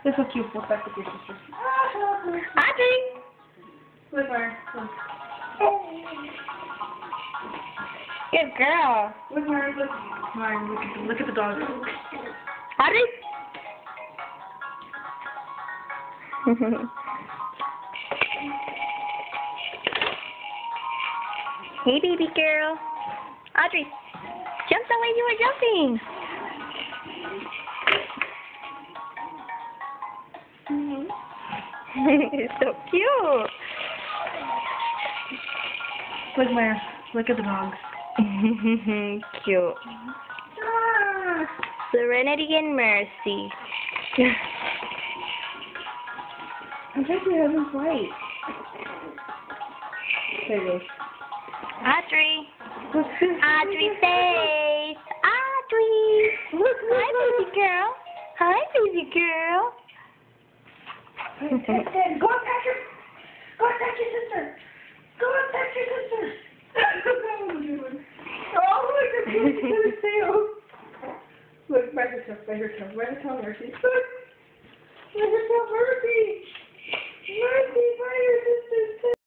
This is cute. Look back with your sister. Audrey! Look, Mara. Look. Good girl. Look, Mara. Look. Mara, look at the dog. Audrey? Hey, baby girl. Audrey, jump the way you were jumping. It's so cute. Look, Mara. Look at the dogs. Cute. Ah. Serenity and Mercy. I think your husband's white. There he goes. Audrey. Audrey Audrey face. Audrey. Hi, baby girl. Hi, baby girl. Go attack your sister. Go attack your sister. Oh, look at his tail. Look, where's her tail? Where's her tail? Where's her tail, Mercy? Look. Where's her tail, Mercy? Mercy, where's your sister's tail?